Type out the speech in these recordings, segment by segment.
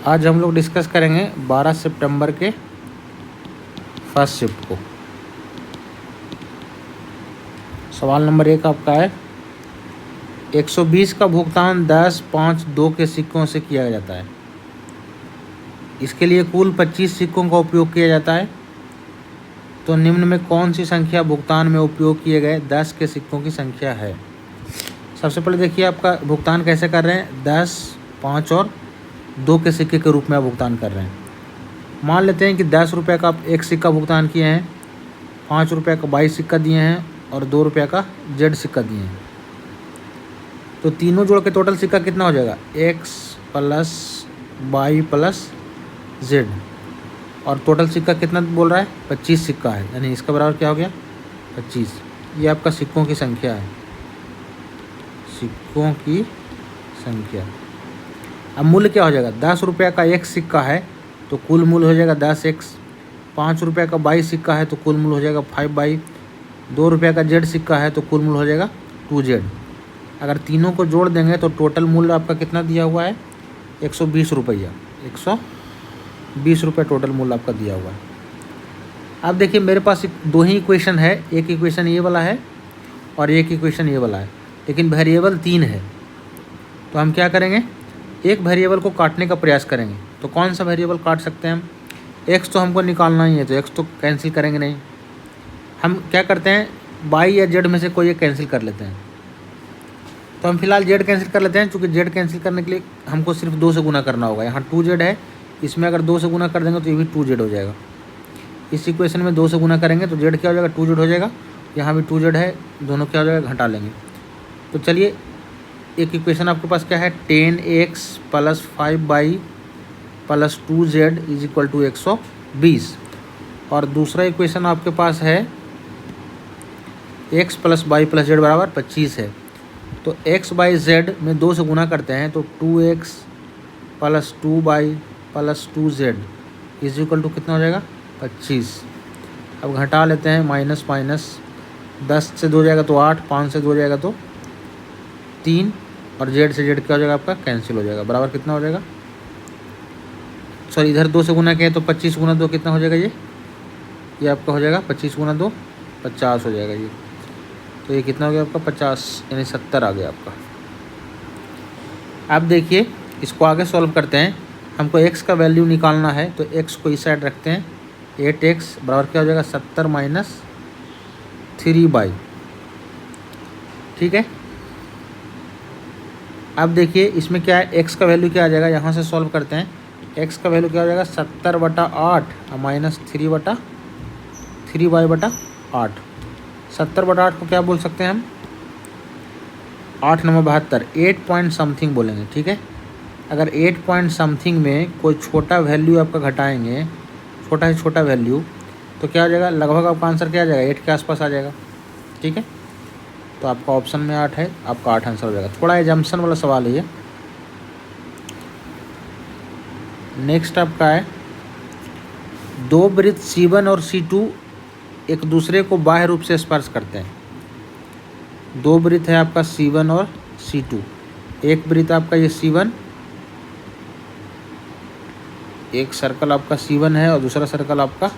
आज हम लोग डिस्कस करेंगे 12 सितंबर के फर्स्ट शिफ्ट को। सवाल नंबर 1 आपका है 120 का भुगतान 10, 5, 2 के सिक्कों से किया जाता है। इसके लिए कुल 25 सिक्कों का उपयोग किया जाता है। तो निम्न में कौन सी संख्या भुगतान में उपयोग किए गए 10 के सिक्कों की संख्या है। सबसे पहले देखिए आपका भुगतान कैसे कर रहे हैं। 10, 5 और 2 के सिक्के के रूप में आप भुगतान कर रहे हैं। मान लेते हैं कि 10 रुपये का आप एक सिक्का भुगतान किए हैं, 5 रुपये का बाई सिक्का दिए हैं और 2 रुपये का जेड सिक्का दिए हैं। तो तीनों जोड़ के टोटल सिक्का कितना हो जाएगा, x plus y plus Z. और टोटल सिक्का कितना बोल रहा है, 25 सिक्का है, यानी इसका बराबर क्या हो गया 25। ये आपका सिक्कों की संख्या है, सिक्कों की संख्या। अब मूल्य क्या हो जाएगा, 10 रुपये का एक सिक्का है तो कुल मूल्य हो जाएगा 10x। 5 रुपये का बाई सिक्का है तो कुल मूल्य हो जाएगा 5 बाई। 2 रुपये का जेड सिक्का है तो कुल मूल्य हो जाएगा 2z। अगर तीनों को जोड़ देंगे तो टोटल मूल्य आपका कितना दिया हुआ है, 120 रुपया। 120 रुपये टोटल मूल्य आपका दिया हुआ है। अब देखिए मेरे पास दो ही इक्वेशन है, एक इक्वेशन ये वाला है और एक इक्वेशन ये वाला है, लेकिन वेरिएबल 3 है। तो हम क्या करेंगे, एक वेरिएबल को काटने का प्रयास करेंगे। तो कौन सा वेरिएबल काट सकते हैं हम, x तो हमको निकालना ही है तो x तो कैंसिल करेंगे नहीं। हम क्या करते हैं, बाई या जेड में से कोई एक कैंसिल कर लेते हैं। तो हम फिलहाल जेड कैंसिल कर लेते हैं, क्योंकि जेड कैंसिल करने के लिए हमको सिर्फ 2 से गुना करना होगा। यहाँ 2z है, इसमें अगर 2 से गुना कर देंगे तो ये भी 2z हो जाएगा। इस इक्वेशन में 2 से गुना करेंगे तो जेड क्या हो जाएगा, 2z हो जाएगा। यहाँ भी 2z है, दोनों क्या हो जाएगा, घटा लेंगे। तो चलिए एक इक्वेशन आपके पास क्या है, 10x plus 5y plus 2z is equal to 120। और दूसरा इक्वेशन आपके पास है x plus y plus z बराबर 25 है। तो x बाई जेड में 2 से गुना करते हैं तो 2x plus 2y plus 2z is equal to कितना हो जाएगा, 25। अब घटा लेते हैं, माइनस माइनस 10 से 2 जाएगा तो 8, 5 से 2 जाएगा तो 3 और जेड से जेड क्या हो जाएगा आपका, कैंसिल हो जाएगा। बराबर कितना हो जाएगा, सॉरी इधर 2 से गुना किया तो 25 गुना 2 कितना हो जाएगा, ये आपका हो जाएगा 25 गुना 2 50 हो जाएगा ये। तो ये कितना हो गया आपका 50, यानी 70 आ गया आपका। अब देखिए इसको आगे सॉल्व करते हैं। हमको x का वैल्यू निकालना है तो x को इस साइड रखते हैं। 8x बराबर क्या हो जाएगा, 70 माइनस 3y। ठीक है। अब देखिए इसमें क्या है, x का वैल्यू क्या आ जाएगा, यहाँ से सॉल्व करते हैं। x का वैल्यू क्या हो जाएगा, 70/8 माइनस 3y/8। 70/8 को क्या बोल सकते हैं हम, 8 9 72, 8 पॉइंट समथिंग बोलेंगे। ठीक है। अगर 8 पॉइंट समथिंग में कोई छोटा वैल्यू आपका घटाएंगे, छोटा से छोटा वैल्यू, तो क्या हो जाएगा, लगभग आपका आंसर क्या आ जाएगा, 8 के आसपास आ जाएगा। ठीक है। तो आपका ऑप्शन में 8 है, आपका 8 आंसर हो जाएगा। थोड़ा एजम्पशन वाला सवाल है ये। नेक्स्ट आपका है, दो वृत्त C1 और C2 एक दूसरे को बाह्य रूप से स्पर्श करते हैं। दो वृत्त है आपका C1 और C2। एक वृत्त आपका ये C1, एक सर्कल आपका C1 है और दूसरा सर्कल आपका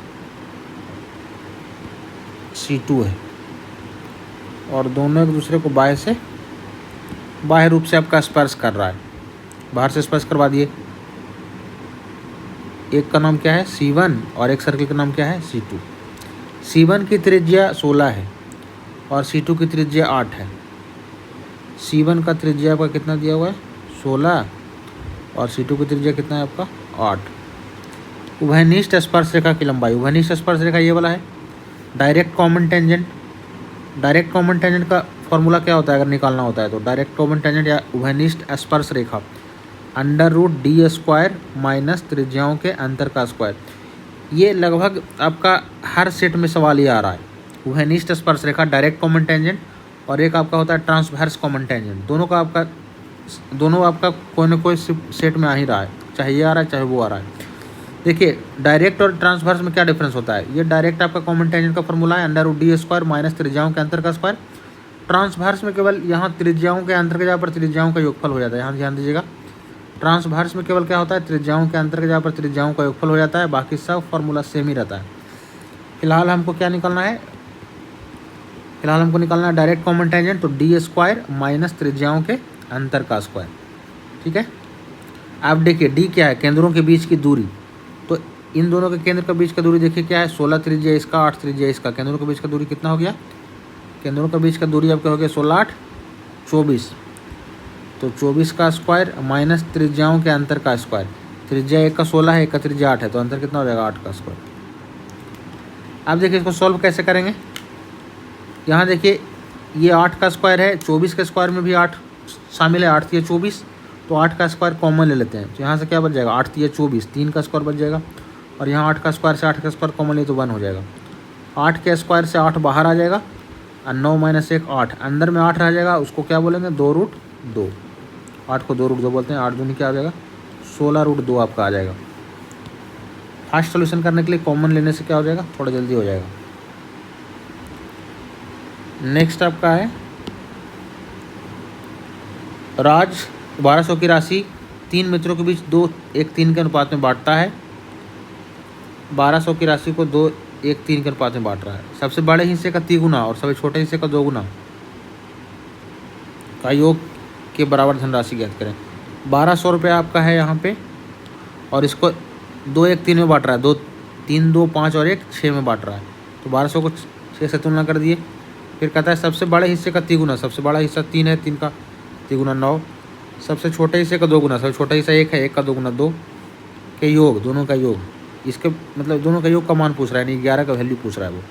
C2 है, और दोनों एक दूसरे को बाह्य रूप से आपका स्पर्श कर रहा है। बाहर से स्पर्श करवा दिए। एक का नाम क्या है, C1, और एक सर्कल का नाम क्या है, C2। C1 की त्रिज्या 16 है और C2 की त्रिज्या 8 है। C1 का त्रिज्या आपका कितना दिया हुआ है, 16, और C2 की त्रिज्या कितना है आपका, 8। उभयनिष्ठ स्पर्श रेखा की लंबाई, उभयनिष्ठ स्पर्श रेखा ये वाला है। Direct common tangent, direct common tangent का फॉर्मूला क्या होता है अगर निकालना होता है तो, डायरेक्ट कॉमन टेंजेंट या उभयनिष्ठ स्पर्श रेखा √d² माइनस त्रिज्याओं के अंतर का स्क्वायर। ये लगभग आपका हर सेट में सवाल ये आ रहा है। उभयनिष्ठ स्पर्श रेखा, डायरेक्ट कॉमन टेंजेंट, और एक आपका होता है ट्रांसवर्स कॉमन टेंजेंट। दोनों आपका कोई ना कोई सेट में आ ही रहा है, चाहे ये आ रहा है चाहे वो आ रहा है। देखिए डायरेक्ट और ट्रांसवर्स में क्या डिफरेंस होता है, ये डायरेक्ट आपका कॉमन टेंजेंट का फॉर्मूला है √d² माइनस त्रिज्याओं के अंतर का स्क्वायर। ट्रांसवर्स में केवल यहाँ त्रिज्याओं के अंतर के जगह पर त्रिज्याओं का योगफल हो जाता है। यहाँ ध्यान दीजिएगा, ट्रांसवर्स में केवल क्या होता है, त्रिज्याओं के अंतर के जगह पर त्रिज्याओं का योगफल हो जाता है, बाकी सब फॉर्मूला सेम ही रहता है। फिलहाल हमको क्या निकालना है, फिलहाल हमको निकालना है डायरेक्ट कॉमन टेंजेंट, तो डी स्क्वायर माइनस त्रिज्याओं के अंतर का स्क्वायर। ठीक है, अब देखिए डी क्या है, केंद्रों के बीच की दूरी। तो इन दोनों के केंद्र के बीच का दूरी देखिए क्या है, 16 त्रिज्या इसका, 8 त्रिज्या इसका। केंद्रों के बीच का दूरी कितना हो गया, केंद्रों के बीच का दूरी आपका हो गया 16 8 24। तो 24 का स्क्वायर माइनस त्रिज्याओं के अंतर का स्क्वायर। त्रिज्या एक का 16 है, एक का त्रिज्या 8 है, तो अंतर कितना हो जाएगा 8 का स्क्वायर। अब देखिए इसको सॉल्व कैसे करेंगे। यहाँ देखिए ये 8 का स्क्वायर है, 24 के स्क्वायर में भी 8 शामिल है, 8 तिया 24, तो 8 का स्क्वायर कॉमन ले लेते हैं। तो यहाँ से क्या बच जाएगा, 8 तिया 24, 3 का स्क्वायर बच जाएगा, और यहाँ 8 का स्क्वायर से 8 का स्क्वायर कॉमन ले तो 1 हो जाएगा। 8 के स्क्वायर से 8 बाहर आ जाएगा, और 9 माइनस 1 8, अंदर में 8 रह जाएगा, उसको क्या बोलेंगे 2√2। 8 को 2√2 बोलते हैं, 8 दूनी क्या आ जाएगा 16√2 आपका आ जाएगा। फास्ट सोल्यूशन करने के लिए कॉमन लेने से क्या हो जाएगा, थोड़ा जल्दी हो जाएगा। नेक्स्ट आपका है राज 1200 की राशि 3 मित्रों के बीच 2:1:3 के अनुपात में बांटता है। 1200 की राशि को 2:1:3 के अनुपात में बांट रहा है। सबसे बड़े हिस्से का 3 गुना और सबसे छोटे हिस्से का 2 गुना का योग के बराबर धनराशि ज्ञात करें। 1200 रुपया आपका है यहाँ पे, और इसको 2:1:3 में बांट रहा है, 2 3 2 5 और 1 6 में बांट रहा है। तो 1200 को 6 से तुलना कर दिए। फिर कहता है सबसे बड़े हिस्से का 3 गुना, सबसे बड़ा हिस्सा 3 है, 3 का 3 गुना 9। सबसे छोटे हिस्से का 2 गुना, सबसे छोटा हिस्सा 1 है, 1 का 2 गुना 2 के योग, दोनों का योग। इसके मतलब दोनों का योग का मान पूछ रहा है, नहीं 11 का वैल्यू पूछ रहा है वो।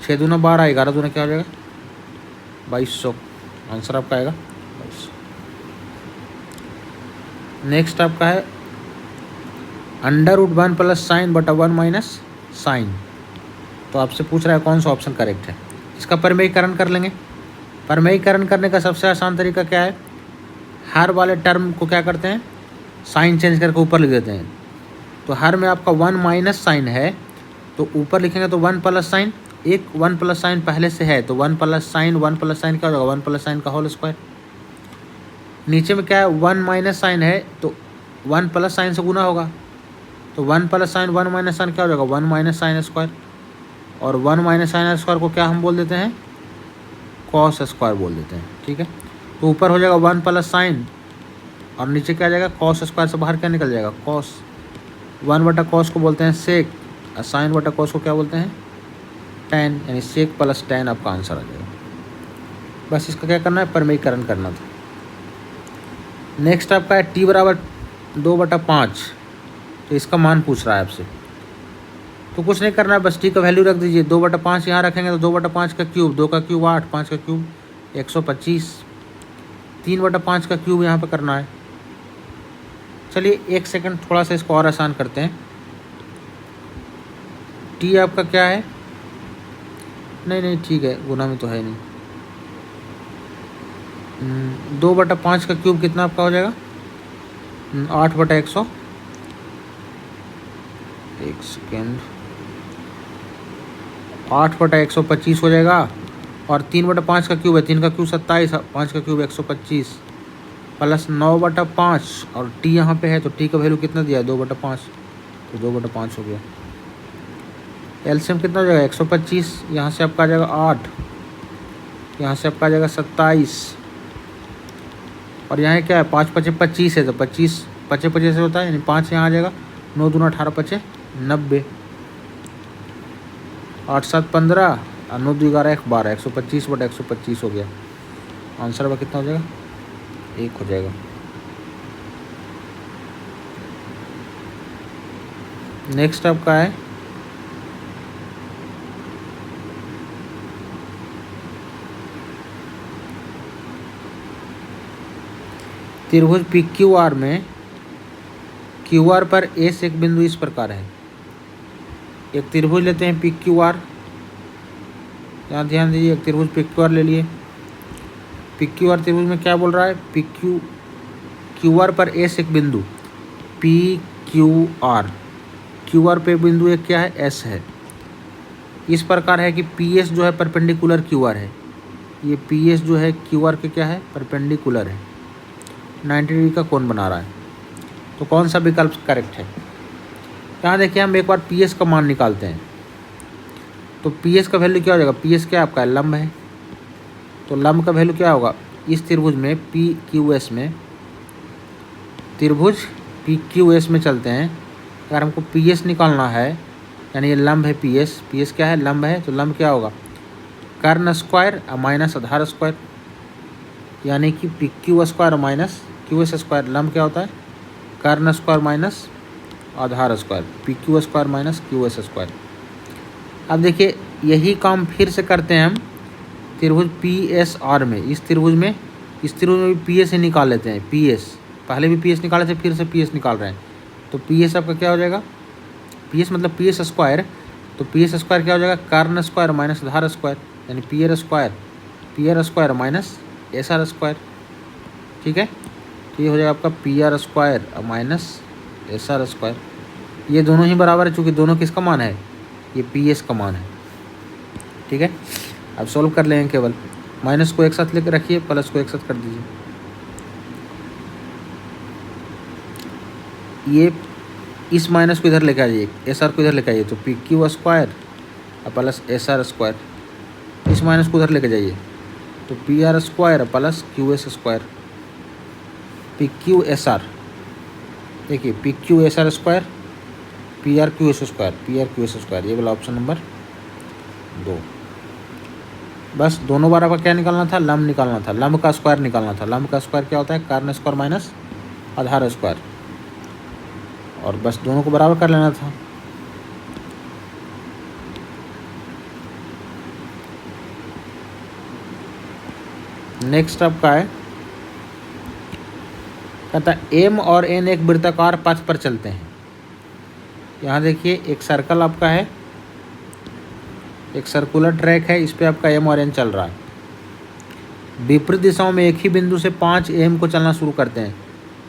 6 दूना 12, 11 दूना क्या हो जाएगा 2200। आंसर आपका आएगा 2200। नेक्स्ट आपका है √1 प्लस साइन बटा 1 माइनस साइन। तो आपसे पूछ रहा है कौन सा ऑप्शन करेक्ट है। इसका परिमेयीकरण कर लेंगे। परिमेयीकरण करने का सबसे आसान तरीका क्या है, हर वाले टर्म को क्या करते हैं, साइन चेंज करके ऊपर लिख देते हैं। तो हर में आपका 1 माइनस साइन है, तो ऊपर लिखेंगे तो 1 प्लस साइन, एक 1 प्लस साइन पहले से है, तो 1 प्लस साइन क्या हो जाएगा 1 प्लस साइन का होल स्क्वायर। नीचे में क्या है 1 माइनस साइन है, तो 1 प्लस साइन से गुना होगा, तो 1 प्लस साइन 1 माइनस साइन क्या हो जाएगा 1 माइनस साइन स्क्वायर। और 1 माइनस साइन स्क्वायर को क्या हम बोल देते हैं, कॉस स्क्वायर बोल देते हैं। ठीक है, तो ऊपर हो जाएगा 1 प्लस साइन, और नीचे क्या आ जाएगा कॉस स्क्वायर से बाहर क्या निकल जाएगा कॉस। 1 बटा कॉस को बोलते हैं सेक, और साइन बटा कॉस को क्या बोलते हैं टैन, यानी सेक प्लस टैन आपका आंसर आ जाएगा। बस इसका क्या करना है, परिमेयीकरण करना था। नेक्स्ट आपका है t बराबर 2/5, तो इसका मान पूछ रहा है आपसे। तो कुछ नहीं करना है, बस t का वैल्यू रख दीजिए। 2/5 यहाँ रखेंगे तो 2/5 का क्यूब, 2 का क्यूब 8, 5 का क्यूब 125, 3/5 का क्यूब यहाँ पे करना है। चलिए 1 सेकंड थोड़ा सा इसको और आसान करते हैं। t आपका क्या है, नहीं ठीक है, गुना में तो है नहीं। 2/5 का क्यूब कितना आपका हो जाएगा 8/100, एक सेकेंड, 8/125 हो जाएगा। और 3/5 का क्यूब है, 3 का क्यूब 27, 5 का क्यूब 125, प्लस 9/5, और t यहाँ पे है, तो t का वैल्यू कितना दिया है 2/5, तो 2/5 हो गया। एलसीएम कितना हो जाएगा 125, यहाँ से आपका आ जाएगा 8, यहाँ से आपका आ जाएगा 27, और यहाँ क्या है 5 × 5 = 25 है, तो 25 × 25 से होता है, यानी 5 यहाँ आ जाएगा, 9 दूना 18 × 5 = 90, 8 7 15, और 9 2 11 1 12, 125/125 हो गया। आंसर अब कितना हो जाएगा 1 हो जाएगा। नेक्स्ट आपका है त्रिभुज PQR में QR पर A से एक बिंदु इस प्रकार है। एक त्रिभुज लेते हैं PQR, यहाँ ध्यान दीजिए, एक त्रिभुज PQR ले लिए। PQR त्रिभुज में क्या बोल रहा है, QR पर A से एक बिंदु PQR, QR पे बिंदु एक क्या है S है। इस प्रकार है कि PS जो है परपेंडिकुलर QR है, ये PS जो है QR के क्या है परपेंडिकुलर है, 90 डिग्री का कोण बना रहा है। तो कौन सा विकल्प करेक्ट है। यहाँ देखिए हम एक बार पी एस का मान निकालते हैं। तो पी एस का वैल्यू क्या हो जाएगा, पी एस क्या आपका लंब है, तो लंब का वैल्यू क्या होगा, इस त्रिभुज में पी क्यू एस में, त्रिभुज पी क्यू एस में चलते हैं। अगर हमको पी एस निकालना है, यानी ये लंब है पी एस क्या है, लंब है, तो लंब क्या होगा, कर्ण स्क्वायर माइनस आधार स्क्वायर, यानी कि P Q square minus Q S square. लंब क्या होता है, कर्ण स्क्वायर माइनस आधार square, P Q square minus Q S square. अब देखिए यही काम फिर से करते हैं हम त्रिभुज पी एस आर में। इस त्रिभुज में भी पी एस ही निकाल लेते हैं। पी एस पहले भी पी एस निकाले थे, फिर से पी एस निकाल रहे हैं। तो पी एस आपका क्या हो जाएगा, पी एस मतलब पी एस स्क्वायर, तो पी एस स्क्वायर क्या हो जाएगा, कर्ण स्क्वायर माइनस आधार स्क्वायर, यानी P R square minus S R square. ठीक है, तो ये हो जाएगा आपका P R square minus S R square. ये दोनों ही बराबर है, चूँकि दोनों किसका मान है, ये पी एस का मान है। ठीक है, अब सॉल्व कर लेंगे, केवल माइनस को एक साथ लेकर रखिए, प्लस को एक साथ कर दीजिए। ये इस माइनस को इधर लेके आ जाइए, एस आर को इधर लेके आइए, तो P Q square plus S R square. इस माइनस को उधर लेके जाइए, तो P R square plus Q S square, P Q S R. देखिए P Q S R square, P R Q S square, ये वाला ऑप्शन नंबर 2। बस दोनों बार आपका क्या निकालना था, लंब निकालना था, लंब का स्क्वायर निकालना था। लंब का स्क्वायर क्या होता है, कर्ण स्क्वायर माइनस आधार स्क्वायर, और बस दोनों को बराबर कर लेना था। नेक्स्ट आपका है, कहता है एम और एन एक वृत्ताकार पथ पर चलते हैं। यहाँ देखिए एक सर्कल आपका है, एक सर्कुलर ट्रैक है, इस पे आपका एम और एन चल रहा है। विपरीत दिशाओं में एक ही बिंदु से 5 एम को चलना शुरू करते हैं।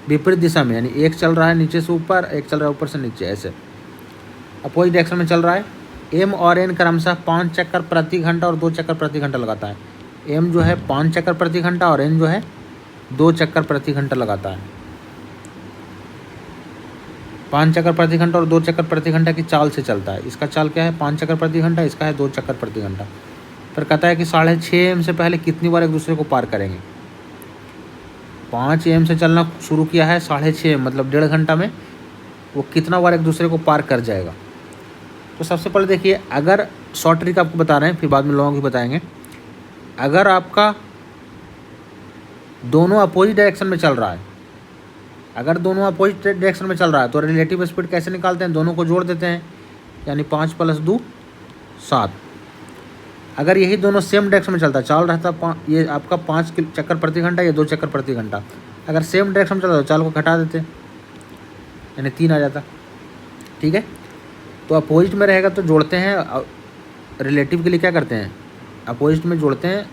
विपरीत दिशा में, यानी एक चल रहा है नीचे से ऊपर, एक चल रहा है ऊपर से नीचे, ऐसे अपोजिट डायरेक्शन में चल रहा है। एम और एन क्रमशः 5 चक्कर प्रति घंटा और 2 चक्कर प्रति घंटा लगाता है। एम जो है 5 चक्कर प्रति घंटा और एन जो है 2 चक्कर प्रति घंटा लगाता है। 5 चक्कर प्रति घंटा और 2 चक्कर प्रति घंटा की चाल से चलता है। इसका चाल क्या है, 5 चक्कर प्रति घंटा, इसका है 2 चक्कर प्रति घंटा। पर कहता है कि 6.5 एम से पहले कितनी बार एक दूसरे को पार करेंगे। 5 एम से चलना शुरू किया है, 6.5 एम मतलब 1.5 घंटा में वो कितना बार एक दूसरे को पार कर जाएगा। तो सबसे पहले देखिए, अगर शॉर्ट ट्रिक आपको बता रहे हैं, फिर बाद में लॉन्ग भी बताएंगे। अगर आपका दोनों अपोजिट डायरेक्शन में चल रहा है, अगर दोनों अपोजिट डायरेक्शन में चल रहा है, तो रिलेटिव स्पीड कैसे निकालते हैं, दोनों को जोड़ देते हैं, यानी 5 + 2 7। अगर यही दोनों सेम डायरेक्शन में चलता, चाल रहता ये आपका 5 चक्कर प्रति घंटा, ये 2 चक्कर प्रति घंटा। अगर सेम डायरेक्शन में चलता तो चाल को घटा देते, यानी 3 आ जाता। ठीक है, तो अपोजिट में रहेगा तो जोड़ते हैं, रिलेटिव के लिए क्या करते हैं, अपोजिट में जोड़ते हैं,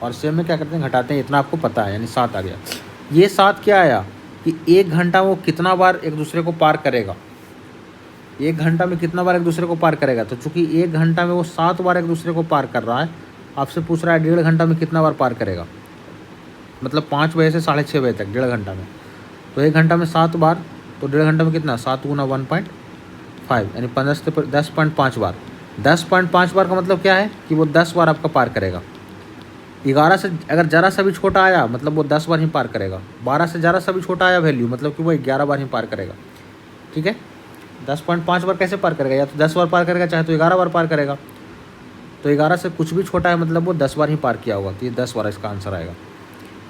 और सेम में क्या करते हैं, घटाते हैं। इतना आपको पता है, यानी 7 आ गया। ये 7 क्या आया कि 1 घंटा वो कितना बार एक दूसरे को पार करेगा, 1 घंटा में कितना बार एक दूसरे को पार करेगा। तो चूंकि 1 घंटा में वो 7 बार एक दूसरे को पार कर रहा है, आपसे पूछ रहा है 1.5 घंटा में कितना बार पार करेगा, मतलब 5 बजे से 6:30 बजे तक 1.5 घंटा में। तो 1 घंटा में 7 बार, तो 1.5 घंटा में कितना, 7 × 1.5, यानी 10.5 बार। 10.5 बार का मतलब क्या है कि वो 10 बार आपका पार करेगा। 11 से अगर ज़रा सा भी छोटा आया, मतलब वो 10 बार ही पार करेगा। 12 से ज़रा सा भी छोटा आया वैल्यू, मतलब कि वो 11 बार ही पार करेगा। ठीक है, 10.5 बार कैसे पार करेगा, या तो 10 बार पार करेगा, चाहे तो 11 बार पार करेगा। तो 11 से कुछ भी छोटा है, मतलब वो 10 बार ही पार किया होगा, तो ये 10 बार इसका आंसर आएगा।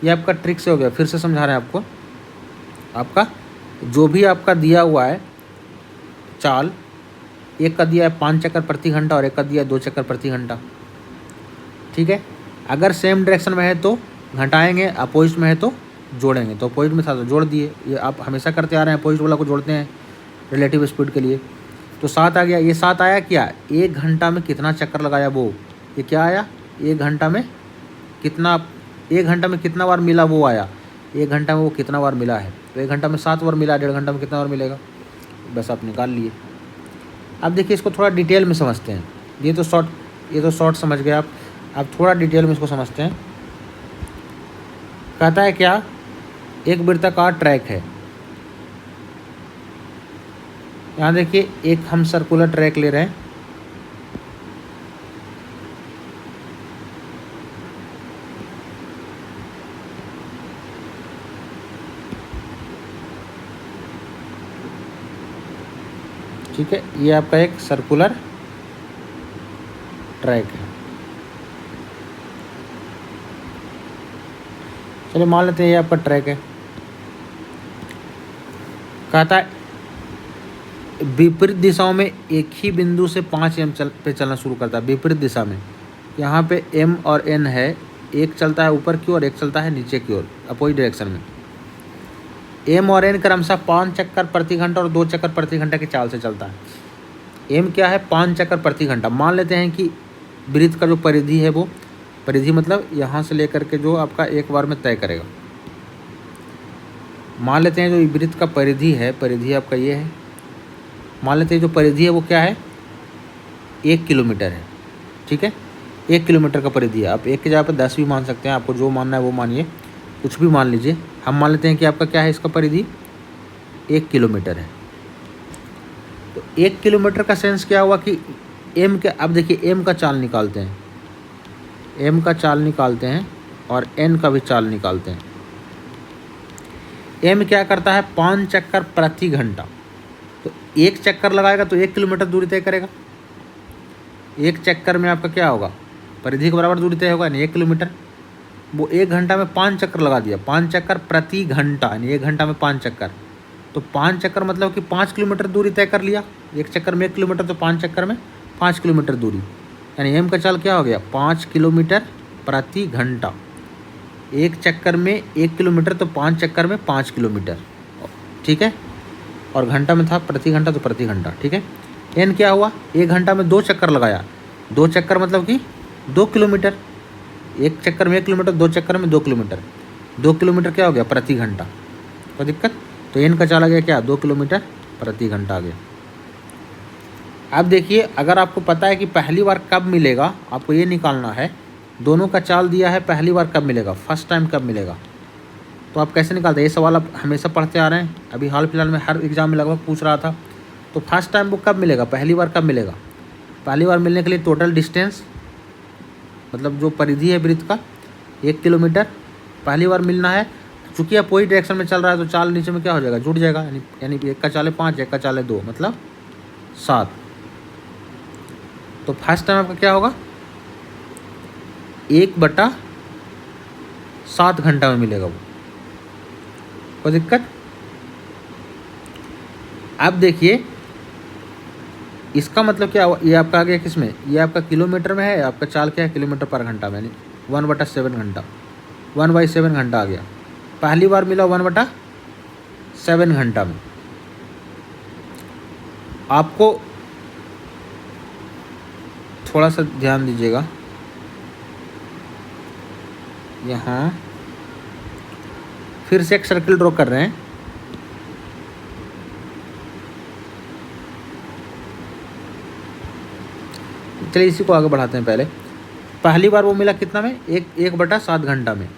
ये आपका ट्रिक से हो गया। फिर से समझा रहे हैं आपको, आपका जो भी आपका दिया हुआ है चाल, एक का दिया है 5 चक्कर प्रति घंटा और एक का दिया है 2 चक्कर प्रति घंटा। ठीक है, अगर सेम डायरेक्शन में है तो घटाएंगे, अपोजिट में है तो जोड़ेंगे। तो अपोजिट में था तो जोड़ दिए, ये आप हमेशा करते आ रहे हैं, अपोजिट वाला को जोड़ते हैं रिलेटिव स्पीड के लिए। तो 7 आ गया। ये 7 आया क्या, 1 घंटा में कितना चक्कर लगाया वो, ये क्या आया, 1 घंटा में कितना, 1 घंटा में कितना बार मिला वो आया, 1 घंटा में वो कितना बार मिला है। तो 1 घंटा में 7 बार मिला, 1.5 घंटा में कितना बार मिलेगा, बस आप निकाल लिए। अब देखिए इसको थोड़ा डिटेल में समझते हैं। ये तो शॉर्ट समझ गए आप, अब थोड़ा डिटेल में इसको समझते हैं। कहता है क्या, एक वृत्ताकार ट्रैक है, यहाँ देखिए एक हम सर्कुलर ट्रैक ले रहे हैं, ठीक है, ये आपका एक सर्कुलर ट्रैक है। चलिए मान लेते हैं ये आपका ट्रैक है। कहता है विपरीत दिशाओं में एक ही बिंदु से 5 एम पे चलना शुरू करता है। विपरीत दिशा में यहाँ पे एम और एन है, एक चलता है ऊपर की ओर, एक चलता है नीचे की ओर, अपोजिट डायरेक्शन में। एम और एन क्रमशः 5 चक्कर प्रति घंटा और 2 चक्कर प्रति घंटा की चाल से चलता है। एम क्या है? 5 चक्कर प्रति घंटा। मान लेते हैं कि वृत्त का जो परिधि है वो, परिधि मतलब यहाँ से लेकर के जो आपका एक बार में तय करेगा। मान लेते हैं जो वृत्त का परिधि है, परिधि आपका ये है, मान लेते हैं जो परिधि है वो क्या है? 1 किलोमीटर है, ठीक है, 1 किलोमीटर का परिधि है। आप 1 की जगह पर 10 भी मान सकते हैं, आपको जो मानना है वो मानिए, कुछ भी मान लीजिए। हम मान लेते हैं कि आपका क्या है, इसका परिधि 1 किलोमीटर है। तो 1 किलोमीटर का सेंस क्या हुआ कि एम के, अब देखिए एम का चाल निकालते हैं, एम का चाल निकालते हैं और एन का भी चाल निकालते हैं। एम क्या करता है? 5 चक्कर प्रति घंटा। तो 1 चक्कर लगाएगा तो 1 किलोमीटर दूरी तय करेगा। 1 चक्कर में आपका क्या होगा? परिधि के बराबर दूरी तय होगा, यानी 1 किलोमीटर। वो 1 घंटा में 5 चक्कर लगा दिया, 5 चक्कर प्रति घंटा, यानी 1 घंटा में 5 चक्कर। तो 5 चक्कर मतलब कि 5 किलोमीटर दूरी तय कर लिया। 1 चक्कर में 1 किलोमीटर, तो 5 चक्कर में 5 किलोमीटर दूरी, यानी एम का चाल क्या हो गया? 5 किलोमीटर प्रति घंटा। 1 चक्कर में 1 किलोमीटर, तो 5 चक्कर में 5 किलोमीटर, ठीक है। और घंटा में था प्रति घंटा, तो प्रति घंटा, ठीक है। एन क्या हुआ? 1 घंटा में 2 चक्कर लगाया, 2 चक्कर मतलब कि 2 किलोमीटर। 1 चक्कर में 1 किलोमीटर, 2 चक्कर में 2 किलोमीटर, 2 किलोमीटर क्या हो गया? प्रति घंटा। कोई दिक्कत? तो एन का चाल आ गया क्या? 2 किलोमीटर प्रति घंटा आ गया। अब देखिए, अगर आपको पता है कि पहली बार कब मिलेगा, आपको ये निकालना है। दोनों का चाल दिया है, पहली बार कब मिलेगा, फर्स्ट टाइम कब मिलेगा, तो आप कैसे निकालते हैं? ये सवाल आप हमेशा पढ़ते आ रहे हैं, अभी हाल फिलहाल में हर एग्जाम में लगभग पूछ रहा था। तो फर्स्ट टाइम वो कब मिलेगा, पहली बार कब मिलेगा? पहली बार मिलने के लिए टोटल डिस्टेंस, मतलब जो परिधि है वृत्त का 1 किलोमीटर, पहली बार मिलना है। चूँकि अपोजिट डायरेक्शन में चल रहा है तो चाल नीचे में क्या हो जाएगा? जुड़ जाएगा, यानी 1 का चाल है 5, 1 का चाल है 2, मतलब 7। तो फर्स्ट टाइम आपका क्या होगा? 1/7 घंटा में मिलेगा वो। कोई दिक्कत? अब देखिए इसका मतलब क्या हुआ? ये आपका आ गया किस में? ये आपका किलोमीटर में है, आपका चाल क्या है? किलोमीटर पर घंटा में, यानी 1/7 घंटा, 1/7 घंटा आ गया। पहली बार मिला 1/7 घंटा में। आपको थोड़ा सा ध्यान दीजिएगा, यहाँ फिर से एक सर्किल ड्रॉ कर रहे हैं। चलिए इसी को आगे बढ़ाते हैं। पहली बार वो मिला कितना में? 1/7 घंटा में।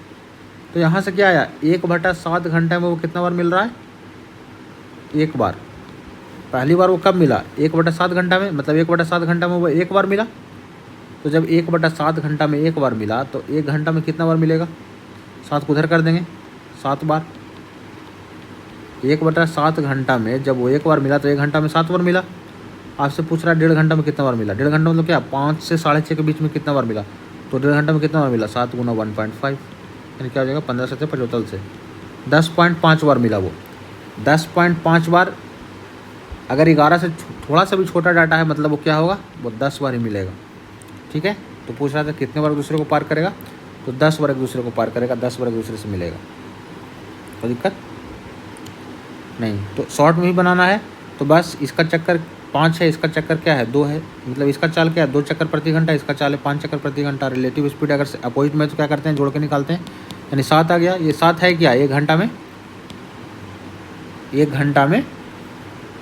तो यहाँ से क्या आया? 1/7 घंटा में वो कितना बार मिल रहा है? 1 बार। पहली बार वो कब मिला? 1/7 घंटा में, मतलब 1/7 घंटा में वो 1 बार मिला। तो जब 1/7 घंटा में 1 बार मिला, तो 1 घंटा में कितना बार मिलेगा? 7 को उधर कर देंगे, 7 बार। 1/7 घंटा में जब वो 1 बार मिला तो 1 घंटा में 7 बार मिला। आपसे पूछ रहा है 1.5 घंटा में कितना बार मिला। 1.5 घंटा मतलब क्या? 5 से 6:30 के बीच में कितना बार मिला? तो 1.5 घंटा में कितना बार मिला? 7 × 1.5, यानी क्या हो जाएगा? 15 से 75 से 10.5 बार मिला वो। 10.5 बार। अगर 11 से थोड़ा सा भी छोटा डाटा है, मतलब वो क्या होगा? वो 10 बार ही मिलेगा, ठीक है। तो पूछ रहा था कितने बार एक दूसरे को पार करेगा, तो 10 बार एक दूसरे को पार करेगा, 10 बार एक दूसरे से मिलेगा। कोई दिक्कत नहीं। तो शॉर्ट में ही बनाना है, तो बस इसका चक्कर 5 है, इसका चक्कर क्या है? 2 है, मतलब इसका चाल क्या है? 2 चक्कर प्रति घंटा, इसका चाल है 5 चक्कर प्रति घंटा। रिलेटिव स्पीड अगर अपोजिट में तो क्या करते हैं? जोड़ के निकालते हैं, यानी 7 आ गया। ये 7 है क्या? 1 घंटा में, 1 घंटा में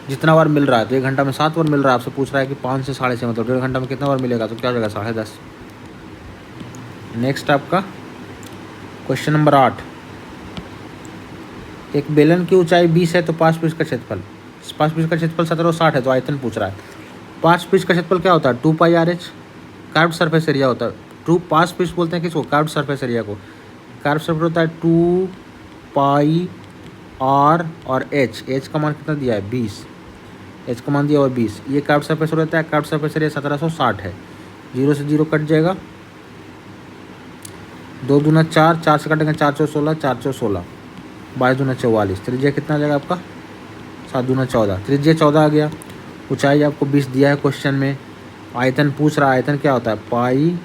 जितना बार मिल रहा है, तो 1 घंटा में 7 बार मिल रहा है। आपसे पूछ रहा है कि 5 से 6:30, मतलब 1.5 घंटा में कितना बार मिलेगा? तो क्या हो जाएगा? 10:30। नेक्स्ट आपका क्वेश्चन नंबर 8। एक बेलन की ऊंचाई 20 है तो 5 फीट का क्षेत्रफल। 5 पिच का क्षेत्रफल 17 और 60 है, तो आयतन पूछ रहा है। 5 पिच का क्षेत्रफल क्या होता है? 2πRH कर्व्ड सरफेस एरिया होता है। 5 पिच बोलते हैं किसको? कर्व्ड सरफेस एरिया को। कर्व्ड सरफेस होता है 2πR और H का मान कितना दिया है? 20। H का मान दिया हुआ 20। ये कर्व्ड सरफेस रहता है, कर्व्ड सरफेस एरिया 1760 है। 0 से 0 कट जाएगा, 2 दूना 4, 4 से कटेंगे 4 चौ 16, 4 चौ 16, 22 दूना 44। त्रिज्या कितना आ जाएगा आपका? 7 दूना 14, त्रिज्या 14 आ गया। ऊंचाई आपको 20 दिया है क्वेश्चन में। आयतन पूछ रहा है, आयतन क्या होता है? पाई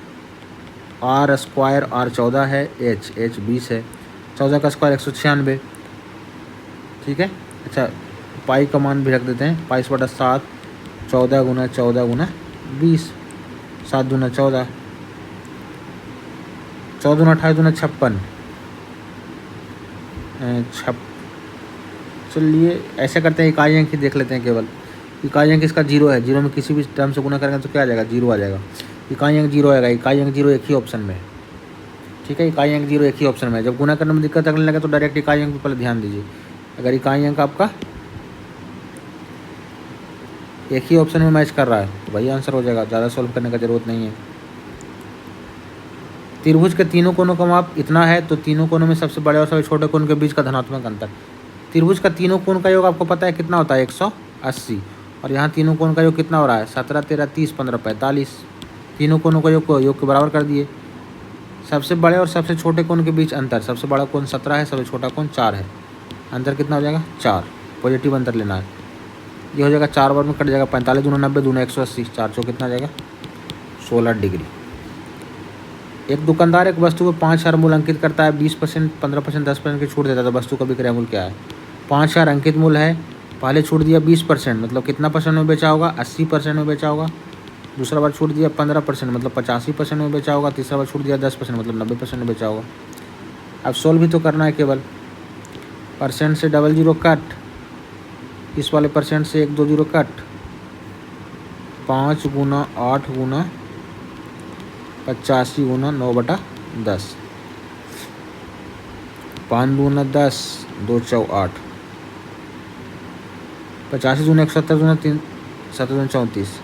R स्क्वायर, R 14 है, H 20 है, 14 का स्क्वायर 196। ठीक है। अच्छा, पाई का मान भी रख देते हैं, 22/7, 14 गुना 14 गुना 20, 7 दूना 14, 14 दूना 28 दूना 56। चलिए ऐसे करते हैं, इकाई अंक ही देख लेते हैं केवल। इकाई अंक इसका 0 है, 0 में किसी भी टर्म से गुना करेंगे तो क्या आ जाएगा? 0 आ जाएगा। इकाई अंक 0 आएगा। इकाई अंक 0 एक ही ऑप्शन में है। ठीक है, इकाई अंक 0 एक ही ऑप्शन में है। जब गुना करने में दिक्कत लगने लगे तो डायरेक्ट इकाई अंक पर पहले ध्यान दीजिए। अगर इकाई अंक आपका एक ही ऑप्शन में मैच कर रहा है तो वही आंसर हो जाएगा, ज़्यादा सॉल्व करने का ज़रूरत नहीं है। त्रिभुज के तीनों कोनों का माप इतना है, तो तीनों कोनों में सबसे बड़े और सबसे छोटे कोण के बीच का धनात्मक अंतर। त्रिभुज का तीनों कोण का योग आपको पता है कितना होता है? 180। और यहाँ तीनों कोण का योग कितना हो रहा है? 17, 13, 30, 15, 45। तीनों कोनों का योग के बराबर कर दिए। सबसे बड़े और सबसे छोटे कोण के बीच अंतर, सबसे बड़ा कोण 17 है, सबसे छोटा कोण 4 है। अंतर कितना हो जाएगा? 4। पॉजिटिव अंतर लेना है। ये हो जाएगा 4 बार में कट जाएगा, 45 दूना 90 दूना 180, 4 चौ कितना जाएगा? 16 डिग्री। एक दुकानदार एक वस्तु को 5000 मूल्य अंकित करता है, 20%, 15%, 10% की छूट देता है, तो वस्तु का विक्रय मूल्य क्या है? 5000 अंकित मूल्य है, पहले छूट दिया 20%, मतलब कितना परसेंट में बेचा होगा? 80% में बेचा होगा। दूसरा बार छूट दिया 15%, मतलब 85% में बेचा होगा। तीसरा बार छूट दिया 10%, मतलब 90% में बेचा होगा। अब सोल्व भी तो करना है केवल। परसेंट से 00 कट, इस वाले परसेंट से 120 कट, 5 गुना 8 गुना 85 गुना 9/10, 5 दूना 10, 2 चौ 8, 85 दूना 170 दूना 3, 7 दूना 34,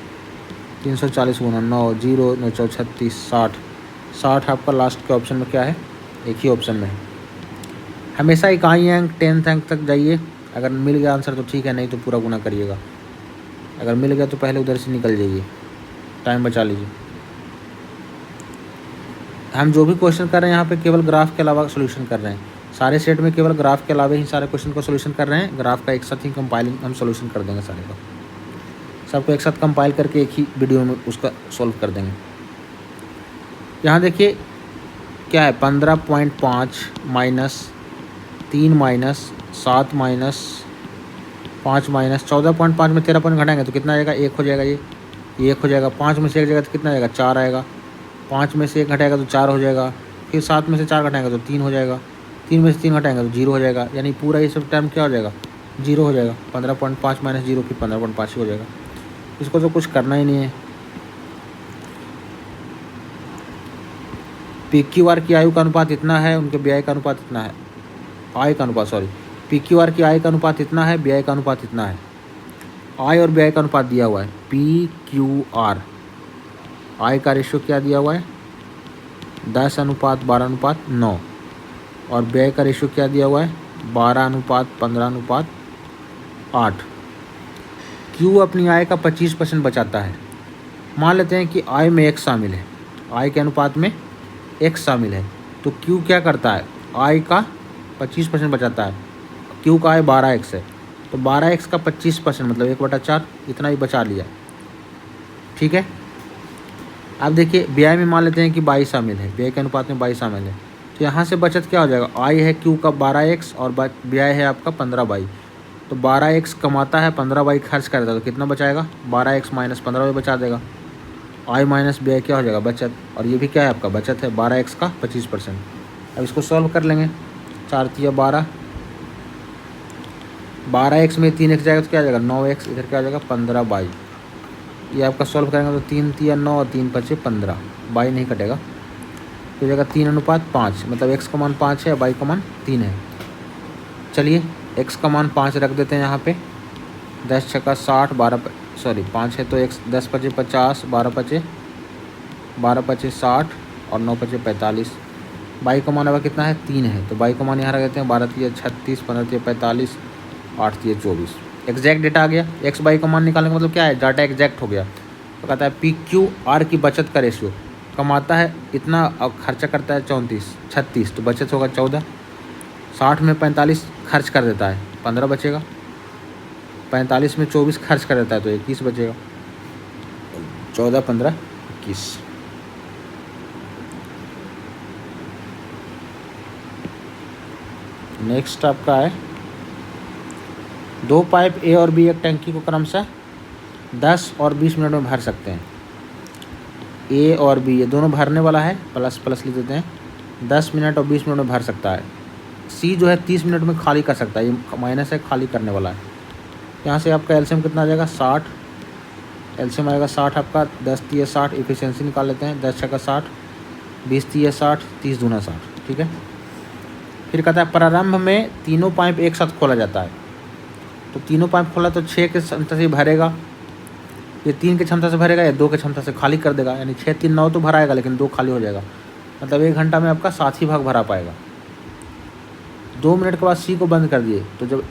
340 गुना 9, 0 9 चौ 36, 60। 60 आपका लास्ट के ऑप्शन में क्या है? एक ही ऑप्शन में है। हमेशा इकाई अंक 10th अंक तक जाइए। अगर मिल गया आंसर तो ठीक है, नहीं तो पूरा गुना करिएगा। अगर मिल गया तो पहले उधर से निकल जाइए, टाइम बचा लीजिए। हम जो भी क्वेश्चन कर रहे हैं यहाँ पे केवल ग्राफ के अलावा सॉल्यूशन कर रहे हैं। सारे सेट में केवल ग्राफ के अलावा ही सारे क्वेश्चन को सॉल्यूशन कर रहे हैं। ग्राफ का एक साथ ही कंपाइलिंग हम सॉल्यूशन कर देंगे सारे का। सबको एक साथ कंपाइल करके एक ही वीडियो में उसका सॉल्व कर देंगे। यहाँ देखिए क्या है? 15.5 माइनस 3 माइनस 7 माइनस 5 माइनस 14.5 में 13 पॉइंट घटाएंगे तो कितना आएगा? 1 हो जाएगा। ये 1 हो जाएगा। 5 में से 1 जाएगा तो कितना आएगा? 4 आएगा। 5 में से 1 घटाएगा तो 4 हो जाएगा। फिर 7 में से 4 घटाएंगे तो 3 हो जाएगा। 3 में से 3 घटाएंगे तो 0 हो जाएगा। यानी पूरा ये सब टर्म क्या हो जाएगा? 0 हो जाएगा। 15.5 माइनस 0 फिर 15.5 ही हो जाएगा। इसको तो कुछ करना ही नहीं है। PQR की आयु का अनुपात इतना है, उनके व्यय का अनुपात इतना है। आय का अनुपात, सॉरी, PQR की आय का अनुपात इतना है, व्यय का अनुपात इतना है। आय और व्यय का अनुपात दिया हुआ है PQR। आय का रेशियो क्या दिया हुआ है? 10:12:9। और व्यय का रेशियो क्या दिया हुआ है? 12:15:8। Q अपनी आय का 25% बचाता है। मान लेते हैं कि आय में x शामिल है, आय के अनुपात में x शामिल है, तो Q क्या करता है? आय का 25% बचाता है। Q का आय 12x है, तो 12x का 25% मतलब 1/4, इतना ही बचा लिया। ठीक है। अब देखिए व्यय में मान लेते हैं कि 22 शामिल है, व्यय के अनुपात में 22 शामिल है, तो यहाँ से बचत क्या हो जाएगा? आय है Q का 12x और व्यय है आपका 15y। तो 12x कमाता है, 15y खर्च करता है, तो कितना बचाएगा? 12x माइनस 15y बचा देगा। आय माइनस व्यय क्या हो जाएगा? बचत। और ये भी क्या है? आपका बचत है, 12x का 25%। अब इसको सॉल्व कर लेंगे। 4 तिया 12, 12x में 3x जाएगा तो क्या आ जाएगा? 9x। इधर क्या आ जाएगा? 15y। ये आपका सॉल्व करेंगे तो 3 तिया 9 और 3 5 15, y नहीं कटेगा तो जाएगा 3:5, मतलब x का मान 5 है, y का मान 3 है। चलिए x का मान 5 रख देते हैं यहाँ पे। 10 छक्का 60, 5 है तो 10 पचे 50, 12 पचे 60 और 9 पचे 45। बाई का मान अब कितना है 3 है, तो बाई का मान यहाँ रख देते हैं 12 तिया 36, 15 तिया 45, 8 तिया 24। एग्जैक्ट डेटा आ गया। एक्स बाई का मान निकालने का मतलब क्या है, डाटा एग्जैक्ट हो गया। तो कहता है पी क्यू आर की बचत का रेशियो, कमाता है इतना और खर्चा करता है 36, तो बचत होगा 14। 60 में 45 खर्च कर देता है, 15 बचेगा। 45 में 24 खर्च कर देता है तो 21 बचेगा। 14, 15, 21। नेक्स्ट आपका है 2 पाइप ए और बी एक टंकी को क्रमशः 10 और 20 मिनट में भर सकते हैं। ए और बी ये दोनों भरने वाला है, प्लस प्लस लिख देते हैं। 10 मिनट और 20 मिनट में भर सकता है। सी जो है 30 मिनट में खाली कर सकता है, ये माइनस है, खाली करने वाला है। यहाँ से आपका एलसीएम कितना आ जाएगा 60, एलसीएम आएगा 60 आपका। 10 तिया 60, इफिशियंसी निकाल लेते हैं। 10 छक्का 60, 20 तिया 60, 30 दूना 60, ठीक है। फिर कहता है प्रारंभ में तीनों पाइप एक साथ खोला जाता है, तो तीनों पाइप खोला तो 6 के क्षमता से भरेगा, ये 3 की क्षमता से भरेगा या 2 की क्षमता से खाली कर देगा, यानी 6, 3, 9 तो भराएगा लेकिन 2 खाली हो जाएगा। मतलब 1 घंटा में आपका 7 ही भाग भरा पाएगा। 2 मिनट के बाद सी को बंद कर दिए, तो जब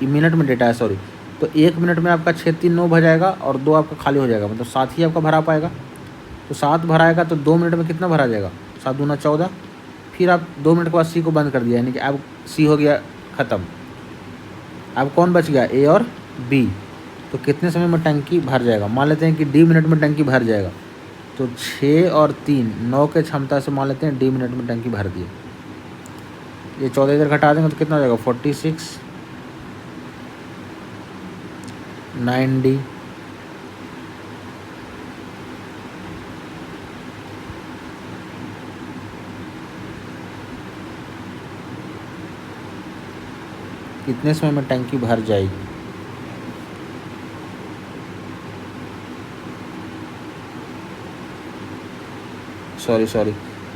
मिनट में डेटा है सॉरी, तो 1 मिनट में आपका 6, 3, 9 भर जाएगा और 2 आपका खाली हो जाएगा, मतलब 7 ही आपका भरा पाएगा। तो 7 भराएगा तो 2 मिनट में कितना भरा जाएगा, 7 दूना 14। फिर आप 2 मिनट के बाद सी को बंद कर दिया, यानी कि अब सी हो गया ख़त्म। अब कौन बच गया, ए और बी। तो कितने समय में टंकी भर जाएगा, मान लेते हैं कि डी मिनट में टंकी भर जाएगा, तो 6 और 3, 9 के क्षमता से मान लेते हैं डी मिनट में टंकी भर दिए। ये 14 इधर घटा देंगे तो कितना हो जाएगा 46, 9D, कितने समय में टंकी भर जाएगी। सॉरी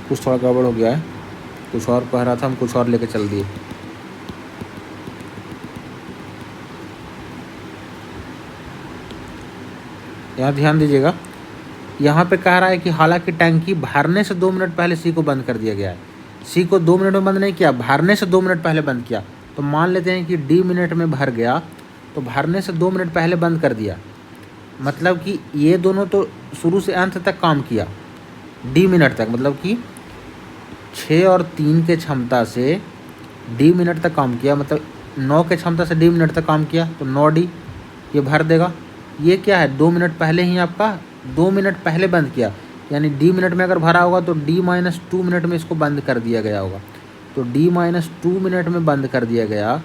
कुछ थोड़ा गड़बड़ हो गया है, कुछ और कह रहा था, हम कुछ और लेके चल दिए। यहाँ ध्यान दीजिएगा, यहाँ पे कह रहा है कि हालांकि टंकी भरने से 2 मिनट पहले सी को बंद कर दिया गया है। सी को 2 मिनट में बंद नहीं किया, भरने से 2 मिनट पहले बंद किया। तो मान लेते हैं कि डी मिनट में भर गया, तो भरने से 2 मिनट पहले बंद कर दिया, मतलब कि ये दोनों तो शुरू से अंत तक काम किया, डी मिनट तक, मतलब कि 6 और 3 के क्षमता से डी मिनट तक काम किया, मतलब 9 के क्षमता से डी मिनट तक काम किया, तो 9D ये भर देगा। ये क्या है 2 मिनट पहले ही आपका 2 मिनट पहले बंद किया, यानी डी मिनट में अगर भरा होगा तो D-2 मिनट में इसको बंद कर दिया गया होगा। तो D-2 मिनट में बंद कर दिया गया,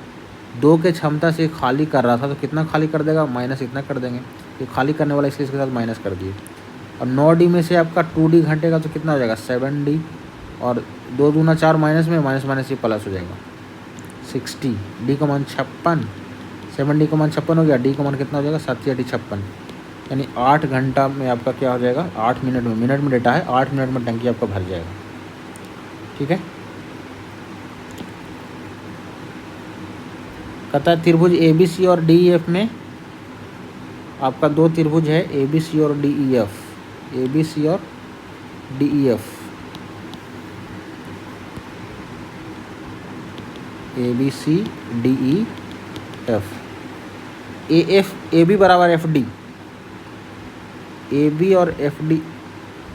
2 के क्षमता से खाली कर रहा था, तो कितना खाली कर देगा, माइनस इतना कर देंगे, ये खाली करने वाला इसलिए इसके साथ माइनस कर दिए। और 9D में से आपका 2D घटेगा तो कितना हो जाएगा 7D, और 2 दूना 4, माइनस में माइनस ये प्लस हो जाएगा 60। डी का मान 56, 7D का मान 56 हो गया, डी का मान कितना हो जाएगा 7 या 56, यानी 8 घंटा में आपका क्या हो जाएगा, 8 मिनट में, मिनट में डेटा है, 8 मिनट में टंकी आपका भर जाएगा, ठीक है। कहता है त्रिभुज ABC और DEF में आपका 2 त्रिभुज है, ABC और DEF, ABC और DEF, ABC DEF, AF AB बराबर FD, AB और FD,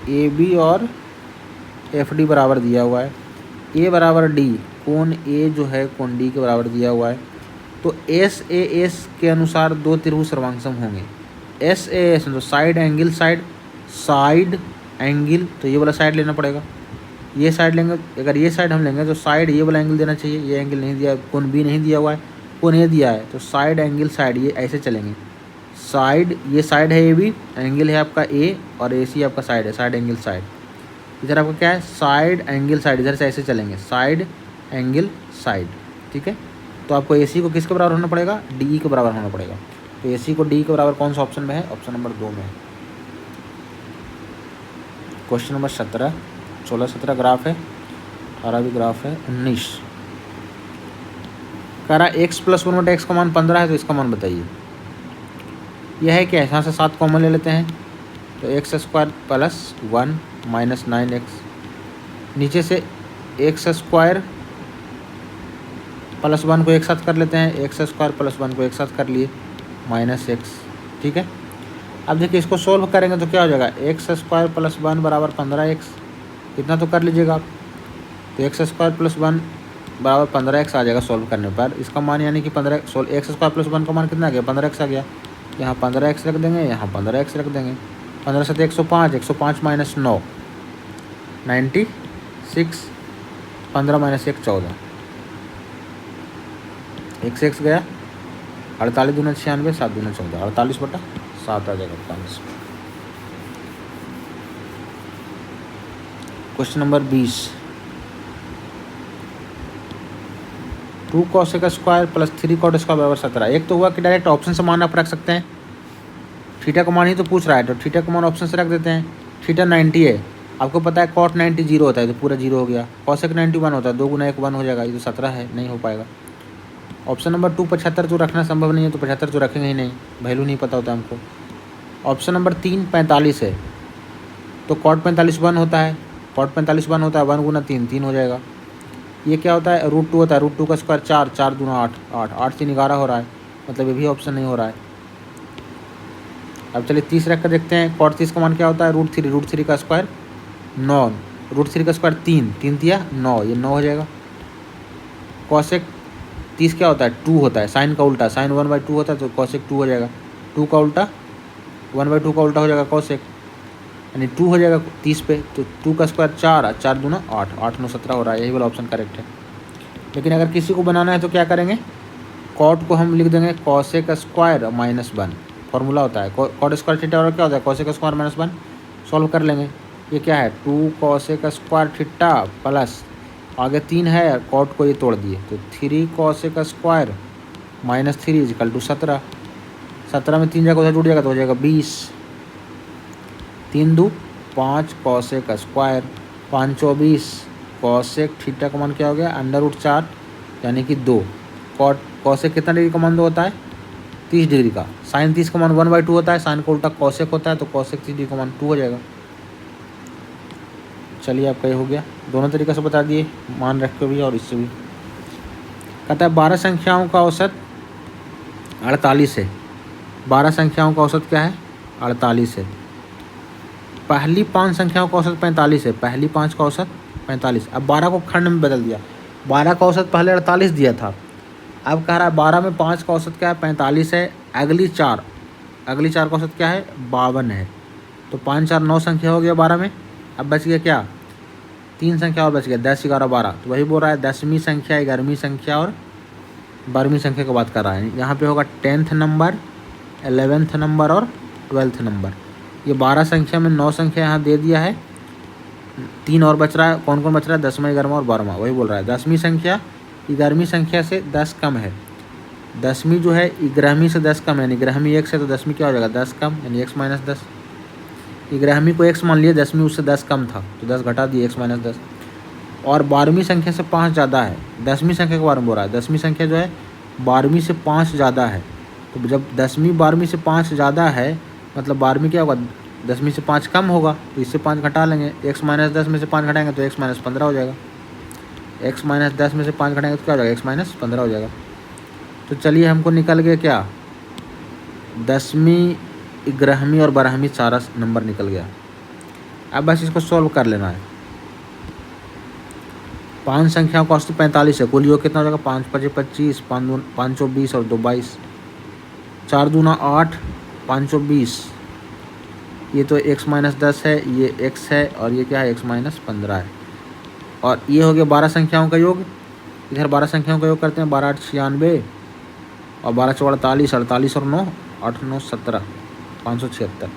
AB और FD बराबर दिया हुआ है। A बराबर D, कोण A जो है कोण D के बराबर दिया हुआ है। तो SAS के अनुसार 2 त्रिभुज सर्वांगसम होंगे। SAS तो साइड एंगल, साइड एंगल, तो ये वाला साइड लेना पड़ेगा, ये साइड लेंगे, अगर ये साइड हम लेंगे तो साइड ये वाला एंगल देना चाहिए, ये एंगल नहीं दिया, कोण B नहीं दिया हुआ है, कोण A दिया है, तो साइड एंगल साइड ये ऐसे चलेंगे। साइड, ये साइड है AB, एंगल है आपका A, और AC आपका साइड है, साइड एंगल साइड। इधर आपका क्या है साइड एंगल साइड, इधर से ऐसे चलेंगे, साइड एंगल साइड, ठीक है। तो आपको AC को किसके बराबर होना पड़ेगा, DE के बराबर होना पड़ेगा। तो AC को DE के बराबर कौन सा ऑप्शन में है, ऑप्शन नंबर 2 में है। क्वेश्चन नंबर 17, 16, 17 ग्राफ है, 18 भी ग्राफ है, 19 कह रहा x + 1/x का मान 15 है, तो इसका मान बताइए। यह है क्या, यहाँ से 7 कॉमन ले लेते हैं तो x square plus 1 minus 9x, नीचे से एक्स स्क्वायर प्लस 1 को एक साथ कर लेते हैं, एक्स स्क्वायर प्लस 1 को एक साथ कर लिए माइनस x, ठीक है। अब देखिए इसको सोल्व करेंगे तो क्या हो जाएगा, एक्स स्क्वायर प्लस 1 बराबर 15x, इतना तो कर लीजिएगा आप। तो एक्स स्क्वायर प्लस 1 बराबर 15x आ जाएगा सोल्व करने पर। इसका मान यानी कि 15 एक्स स्क्वायर प्लस 1 का मान कितना आ गया, 15x आ गया। यहाँ 15x रख देंगे, यहाँ 15x रख देंगे। 15 से 105, 105 माइनस 9 96, 15 माइनस 1 14, एक से x गया, 48 दूना 96, 7 दूना 14, 48/7 आ जाएगा आपका answer. Question number 20, 2 cosec square plus 3 cot square बराबर 17। एक तो हुआ कि डायरेक्ट ऑप्शन से मान आप रख सकते हैं, थीटा का मान ही तो पूछ रहा है तो थीटा का मान ऑप्शन से रख देते हैं। थीटा 90 है, आपको पता है cot 90 0 होता है तो पूरा 0 हो गया। cosec 91 होता है, 2 गुना 1 1 हो जाएगा, ये तो 17 है, नहीं हो पाएगा। ऑप्शन नंबर 2 75 तो रखना संभव नहीं है, तो 75 तो रखेंगे ही नहीं, वैल्यू नहीं पता होता हमको। ऑप्शन नंबर 3 45 है, तो cot 45 1 होता है, cot 45 1 होता है, 1 गुना 3 3 हो जाएगा। ये क्या होता है, √2 होता है, √2 का स्क्वायर 4, 4 दूना 8, 8 8 3 11 हो रहा है, मतलब ये भी ऑप्शन नहीं हो रहा है। अब चलिए 30 रख कर देखते हैं, cot 30 का मान क्या होता है, √3 का स्क्वायर 9, √3 का स्क्वायर 3 3 दिया 9, ये 9 हो जाएगा। cosec 30 क्या होता है, 2 होता है, साइन का उल्टा, साइन 1/2 होता है तो cosec 2 हो जाएगा, 2 का उल्टा 1/2 का उल्टा हो जाएगा cosec, यानी 2 हो जाएगा 30 पे, तो 2 का स्क्वायर 4, 4 दूना 8, 8 9 17 हो रहा है, यही वाला ऑप्शन करेक्ट है। लेकिन अगर किसी को बनाना है तो क्या करेंगे, cot को हम लिख देंगे cosec स्क्वायर माइनस 1, फॉर्मूला होता है cot स्क्वायर थीटा और क्या होता है cosec स्क्वायर माइनस 1, सॉल्व कर लेंगे। ये क्या है, 2 cosec स्क्वायर थीटा प्लस आगे 3 है, cot को ये तोड़ दिए तो 3 cosec square minus 3 equal to 17, 17 में 3 जगह उधर जुड़ जाएगा तो हो जाएगा 20, 3 2 5 cosec स्क्वायर 5 24, cosec थीटा का मान क्या हो गया, √4 यानी कि 2, cosec कितना डिग्री का मान 2 होता है, 30 डिग्री का, साइन 30 का मान 1/2 होता है, साइन का उल्टा cosec होता है तो cosec 30 डिग्री का मान 2 हो जाएगा। चलिए आपका ये हो गया, दोनों तरीके से बता दिए, मान रख के भी और इससे भी। कहता है 12 संख्याओं का औसत 48 है, 12 संख्याओं का औसत क्या है, 48 है। पहली 5 संख्याओं का औसत 45 है, पहली 5 का औसत 45। अब 12 को खंड में बदल दिया, 12 का औसत पहले 48 दिया था, अब कह रहा है 12 में 5 का औसत क्या है, 45 है, अगली 4 का औसत क्या है, 52 है, तो 5 4 9 संख्या हो गया 12 में। अब बच गया क्या, 3 संख्या और बच गया, 10 11 12, तो वही बोल रहा है 10वीं संख्या 11वीं संख्या और 12वीं संख्या की बात कर रहा है। यहाँ पे होगा 10th नंबर, 11th नंबर और 12th नंबर। ये 12 संख्या में 9 संख्या यहाँ दे दिया है, 3 और बच रहा है, कौन कौन बच रहा है, 10वां 11वां और 12वां, वही बोल रहा है 10वीं संख्या 11वीं संख्या से 10 कम है, 10वीं जो है 11वीं से 10 कम है, यानी 11वीं 1 से तो 10वीं क्या हो जाएगा 10 कम, यानी x माइनस 10। 11वीं को x मान लिया, 10वीं उससे 10 कम था तो 10 घटा दिए x माइनस 10। और 12वीं संख्या से 5 ज़्यादा है, 10वीं संख्या के बारे में बोल रहा है, 10वीं संख्या जो है 12वीं से 5 ज़्यादा है, तो जब 10वीं 12वीं से 5 ज़्यादा है मतलब 12वीं क्या होगा, 10वीं से 5 कम होगा, तो इससे 5 घटा लेंगे, x माइनस 10 में से 5 घटाएंगे तो x माइनस 15 हो जाएगा, x माइनस 10 में से 5 घटाएंगे तो क्या हो जाएगा, x माइनस 15 हो जाएगा। तो चलिए हमको निकल गया क्या, 10वीं 11वीं और 12वीं सारा नंबर निकल गया। अब बस इसको सॉल्व कर लेना है। 5 संख्याओं का औसत 45 है, कुल योग कितना हो जाएगा, 5 5 25, 5 24 और 2 22, 4 दूना 8, 5 20, ये तो x माइनस 10 है, ये x है और ये क्या है x माइनस 15 है। और ये हो गया 12 संख्याओं का योग, इधर 12 संख्याओं का योग करते हैं, 12 8 96 और 12 4 48, 48 और 9 8 9 17, 576।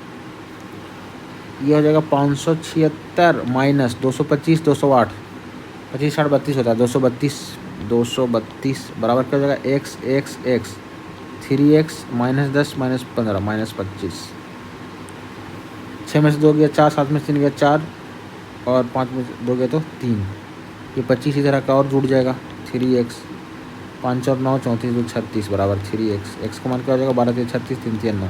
ये हो जाएगा 576 माइनस 225 208, 25 8 32 होता है, 232 बराबर क्या हो जाएगा x x x 3x minus 10 minus 15 minus 25। 6 में से 2 गया 4, 7 में से 3 गया 4 और 5 में से 2 गया तो 3, ये 25 इधर का और जुड़ जाएगा 3x, 5 और 9 34 2 36 बराबर 3x, x का मान क्या हो जाएगा 12 3 36 3 3 9,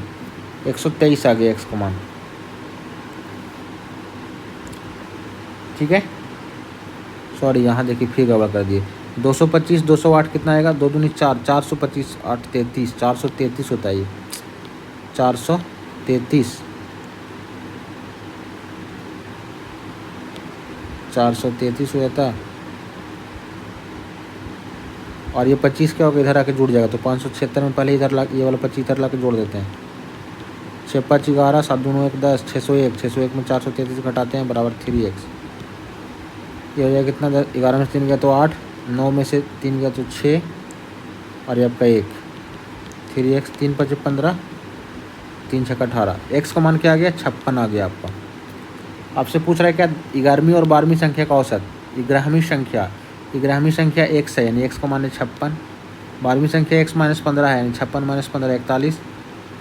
123 आ गया एक्स का मान। ठीक है, सॉरी यहाँ देखिए फिर गड़बड़ कर दिए। 225 208 कितना आएगा, 2 दूनी 4, 425 8 33, 433 होता है ये, 433 433 हो जाता। और ये 25 क्या होगा, इधर आके जुड़ जाएगा तो 576 में पहले इधर ला, ये वाला 25 इधर ला के जोड़ देते हैं। 6 5 11 7 दूनों 1 10, 601, 601 में 433 घटाते हैं बराबर 3x। ये हो जाएगा कितना, 11 में से 3 गया तो 8, 9 में से 3 गया तो 6, और ये आपका 1, 3x, 3 5 15, 3 6 18। x का मान क्या आ गया, 56 आ गया आपका। आपसे पूछ रहा है क्या 11वीं और 12वीं संख्या का औसत। 11वीं संख्या x है, यानी x का मान है 56। 12वीं संख्या x - 15 है, यानी 56 - 15 41।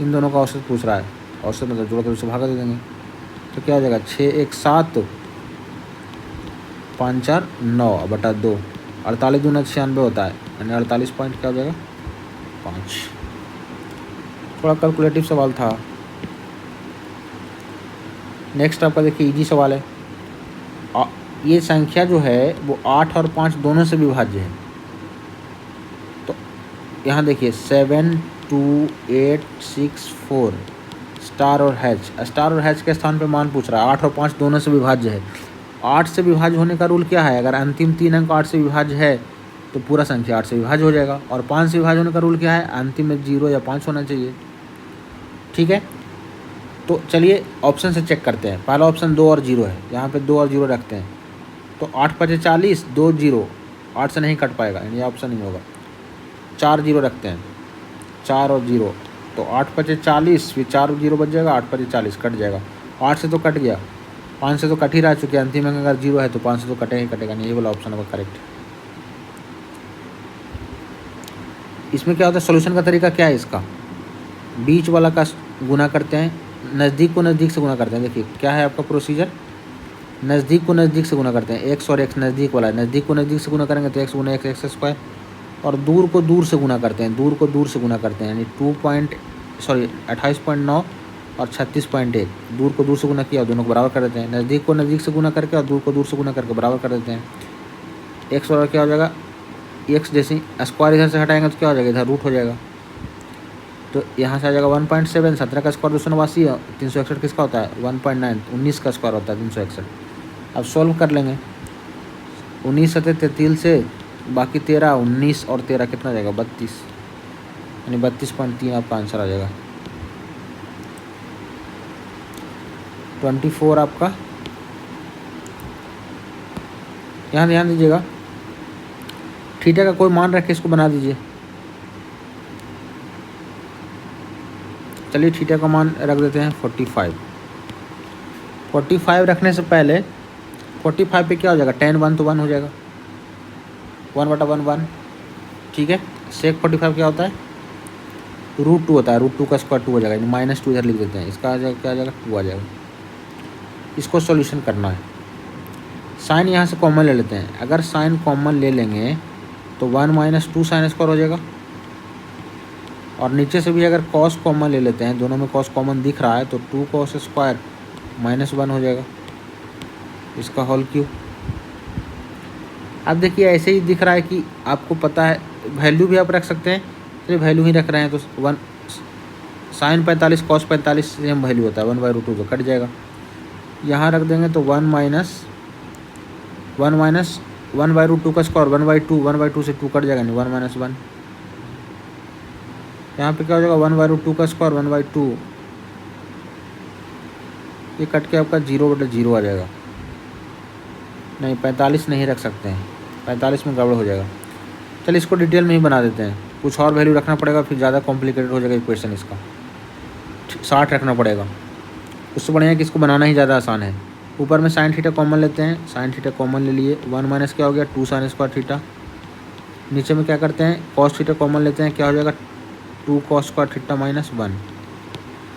इन दोनों का औसत पूछ रहा है। औसत मतलब जोड़ कर उससे भागा दे देंगे तो क्या हो जाएगा, 6 1 7 5 4 9 बटा 2, 48 दूना 96 होता है, यानी 48 पॉइंट क्या हो जाएगा 5। थोड़ा कैलकुलेटिव सवाल था। नेक्स्ट आपका देखिए इजी सवाल है। ये संख्या जो है वो 8 और 5 दोनों से विभाज्य है। तो यहाँ देखिए 7 2 8 6 4 स्टार और हैच के स्थान पे मान पूछ रहा है। 8 और 5 दोनों से विभाज्य है। 8 से विभाज्य होने का रूल क्या है, अगर अंतिम 3 अंक 8 से विभाज्य है तो पूरा संख्या 8 से विभाज्य हो जाएगा। और 5 से विभाज्य होने का रूल क्या है, अंतिम में 0 या 5 होना चाहिए। ठीक है, तो चलिए ऑप्शन से चेक करते हैं। पहला ऑप्शन 2 और 0 है, यहाँ पे 2 और 0 रखते हैं तो 8 5 40, 2 0, 8 से नहीं कट पाएगा, यानी ऑप्शन नहीं होगा। 4 0 रखते हैं, 4 और 0 तो 8 5 40, फिर 4 और 0 बच जाएगा, 8 5 40 कट जाएगा। 8 से तो कट गया, 5 से तो कट ही रह चुके, अंतिम अंक अगर 0 है तो 5 से तो कटेगा ही कटेगा, नहीं ये वाला ऑप्शन होगा करेक्ट। इसमें क्या होता है, सोल्यूशन का तरीका क्या है इसका, बीच वाला का गुना करते हैं, नज़दीक को नज़दीक से गुना करते हैं। देखिए क्या है आपका प्रोसीजर, नज़दीक को नज़दीक से गुना करते हैं। x और x नज़दीक वाला है, नज़दीक को नज़दीक से गुना करेंगे तो x गुना x स्क्वायर। और दूर को दूर से गुना करते हैं, दूर को दूर से गुना करते हैं, यानी 28.9 और 36.1। दूर को दूर से गुना किया, दोनों को बराबर कर देते हैं। नज़दीक को नज़दीक से गुना करके और दूर को दूर से गुना करके बराबर कर देते हैं। x और क्या हो जाएगा, x जैसे स्क्वायर इधर से हटाएंगे तो क्या हो जाएगा, इधर रूट हो जाएगा। तो यहाँ से आ जाएगा 1.7, 17 का स्क्वायर 289, 361 किसका होता है 1.9, 19 का स्क्वायर होता है 361। अब सॉल्व कर लेंगे, 19 सतह 33 से बाकी 13, 19 और 13 कितना आ जाएगा 32, यानी 32.3 आपका आंसर आ जाएगा। 24 आपका, यहाँ ध्यान दीजिएगा, थीटा का कोई मान रख के इसको बना दीजिए। चलिए थीटा का मान रख देते हैं 45। 45 रखने से पहले 45 पे क्या हो जाएगा, tan 1 तो 1 हो जाएगा, 1/1 1। ठीक है, sec 45 क्या होता है, √2 होता है, √2 का स्क्वायर 2 हो जाएगा, यानी -2 इधर लिख देते हैं। इसका आ जाएगा क्या आ जाएगा 2 आ जाएगा। इसको सॉल्यूशन करना है। साइन यहाँ से कॉमन ले लेते हैं, अगर साइन कॉमन ले लेंगे तो 1 - 2 साइन स्क्वायर हो जाएगा। और नीचे से भी अगर कॉस कॉमन ले लेते हैं, दोनों में कॉस कॉमन दिख रहा है तो 2 cos स्क्वायर -1 हो जाएगा, इसका होल क्यूब। अब देखिए ऐसे ही दिख रहा है कि आपको पता है, वैल्यू भी आप रख सकते हैं, चलिए वैल्यू ही रख रहे हैं तो 1 साइन 45 cos 45 सेम वैल्यू होता है, 1/√2 तो कट जाएगा। यहाँ रख देंगे तो 1/√2 का स्क्वायर 1/2 से 2 कट जाएगा, नहीं 1 - 1। यहाँ पे क्या हो जाएगा 1/√2 का स्क्वायर 1/2, ये कट के आपका 0/0 आ जाएगा। नहीं 45 नहीं रख सकते हैं, 45 में गड़बड़ हो जाएगा। चलिए इसको डिटेल में ही बना देते हैं, कुछ और वैल्यू रखना पड़ेगा, फिर ज़्यादा कॉम्प्लिकेटेड हो जाएगा इक्वेशन इसका। 60 रखना पड़ेगा, उससे बढ़िया कि इसको बनाना ही ज़्यादा आसान है। ऊपर में साइन थीटा कॉमन लेते हैं, साइन थीटा कॉमन ले लिए, 1 माइनस क्या हो गया 2 साइन स्क्वायर थीटा। नीचे में क्या करते हैं, कॉस थीटा कॉमन लेते हैं, क्या हो जाएगा 2 cos स्क्वायर थीटा -1।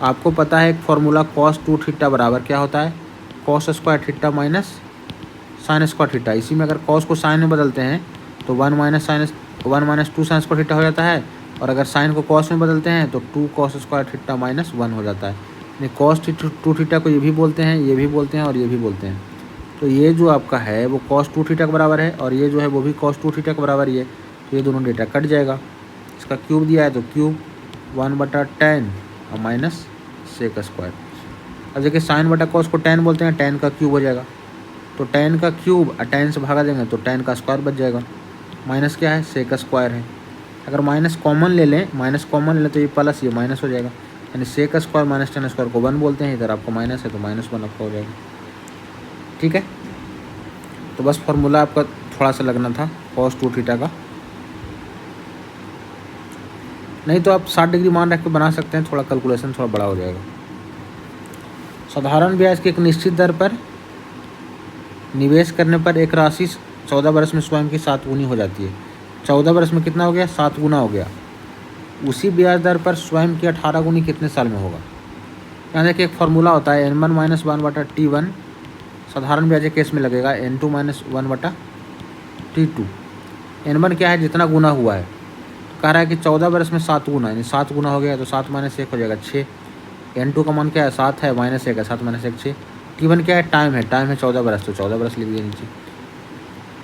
आपको पता है एक फार्मूला cos 2 थीटा बराबर क्या होता है, cos square theta minus sine square theta. इसी में अगर cos को साइन में बदलते हैं तो 1 - 2 साइन स्क्वायर थीटा हो जाता है, और अगर साइन को कॉस में बदलते हैं तो 2 cos स्क्वायर थीटा माइनस 1 हो जाता है। यानी cos 2 थीटा को ये भी बोलते हैं, ये भी बोलते हैं और ये भी बोलते हैं। तो ये जो आपका है वो cos 2 थीटा के बराबर है और ये जो है वो भी cos 2 थीटा के बराबर ही है। तो ये दोनों डेटा कट जाएगा। इसका क्यूब दिया है तो क्यूब 1/10 और माइनस सेक स्क्वायर। अब देखिए साइन बटा कॉस को tan बोलते हैं, tan का क्यूब हो जाएगा। तो tan का क्यूब और tan से भागा देंगे तो tan का स्क्वायर बच जाएगा। माइनस क्या है, सेक स्क्वायर है। अगर माइनस कॉमन ले लें तो ये प्लस ये माइनस हो जाएगा। यानी sec square minus tan square को 1 बोलते हैं। इधर आपको माइनस है तो -1 आपका हो जाएगा। ठीक है, तो बस फॉर्मूला आपका थोड़ा सा लगना था cos 2 थीटा का। नहीं तो आप 60 डिग्री मान रख के बना सकते हैं, थोड़ा कैलकुलेशन थोड़ा बड़ा हो जाएगा। साधारण ब्याज की एक निश्चित दर पर निवेश करने पर एक राशि 14 वर्ष में स्वयं की 7 गुनी हो जाती है। 14 वर्ष में कितना हो गया, 7 गुना हो गया। उसी ब्याज दर पर स्वयं की 18 गुनी कितने साल में होगा। यहाँ देखिए एक फार्मूला होता है n1 - 1/t1 साधारण ब्याज के केस में लगेगा n2 - 1/t2। n1 क्या है, जितना गुना हुआ है। तो कह रहा है कि 14 वर्ष में 7 गुना, यानी 7 गुना हो गया तो 7 - 1 हो जाएगा 6। n2 का मान क्या है, 7 है, -1 है, 7 - 1 6। t1 क्या है, टाइम है 14 वर्ष, तो 14 वर्ष लिख दिया नीचे।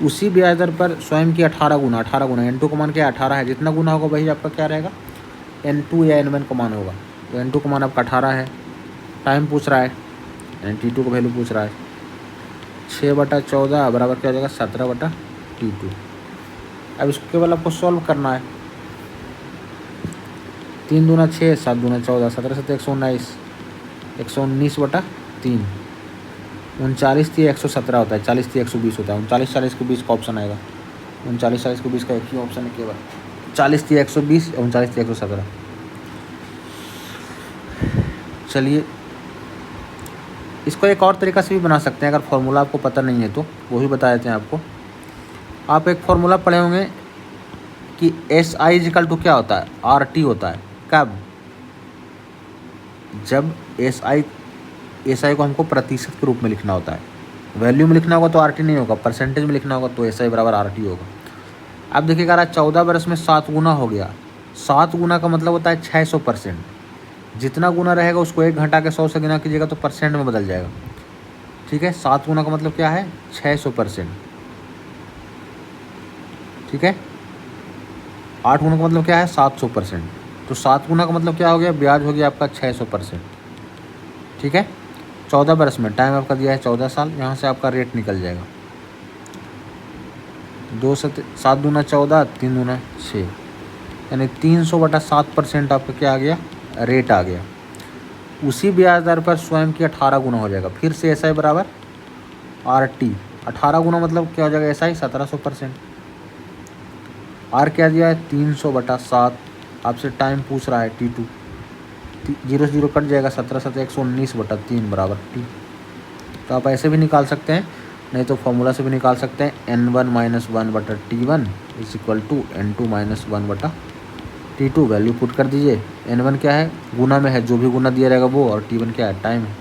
उसी ब्याज दर पर स्वयं की 18 गुना n2 का मान क्या है, 18 है। जितना गुना होगा वही आपका क्या रहेगा, n2 या n1 का मान होगा। तो n2 का मान आपका 18 है, टाइम पूछ रहा है, यानी t2 का वैल्यू पूछ रहा है। 6/14 बराबर क्या हो जाएगा, 17/t2। अब इसको केवल आपको सॉल्व करना है। 3 दूना 6, 7 दूना 14, 17 7 119, 119/3। 39 3 117 होता है, 40 3 120 होता है। 39 40 के बीच का ऑप्शन आएगा। 39 40 के बीच का एक ही ऑप्शन है केवल, 40 3 120, 39 3 117। चलिए इसको एक और तरीका से भी बना सकते हैं, अगर फॉर्मूला आपको पता नहीं है तो वो भी बता देते हैं आपको। आप एक फॉर्मूला पढ़े होंगे कि SI = क्या होता है, RT होता है। कब, जब SI को हमको प्रतिशत के रूप में लिखना होता है। वैल्यू में लिखना होगा तो RT नहीं होगा, परसेंटेज में लिखना होगा तो SI = RT होगा। अब देखिएगा 14 वर्ष में 7 गुना हो गया। 7 गुना का मतलब होता है 600%। जितना गुना रहेगा उसको 1 घटा के 100 से गुना कीजिएगा तो परसेंट में बदल जाएगा। ठीक है, 7 गुना का मतलब क्या है, 600%। ठीक है, 8 गुना का मतलब क्या है, 700%। तो 7 गुना का मतलब क्या हो गया, ब्याज हो गया आपका 600%। ठीक है, 14 वर्ष में टाइम आपका दिया है 14 साल। यहाँ से आपका रेट निकल जाएगा 2 से 7 दूना 14, 3 दूना 6, यानी 300/7% आपका क्या आ गया, रेट आ गया। उसी ब्याज दर पर स्वयं की 18 गुना हो जाएगा। फिर से SI = RT। 18 गुना मतलब क्या हो जाएगा, SI 1700%। R क्या दिया है, 300/7। आपसे टाइम पूछ रहा है T2, 0 से 0 कट जाएगा, 17 7 119/3 बराबर T। तो आप ऐसे भी निकाल सकते हैं, नहीं तो फॉर्मूला से भी निकाल सकते हैं। n1 - 1/t1 = n2 - 1/t2। Value put कर दीजिए। n1 क्या है, गुना में है, जो भी गुना दिया रहेगा वो, और t1 क्या है, टाइम है।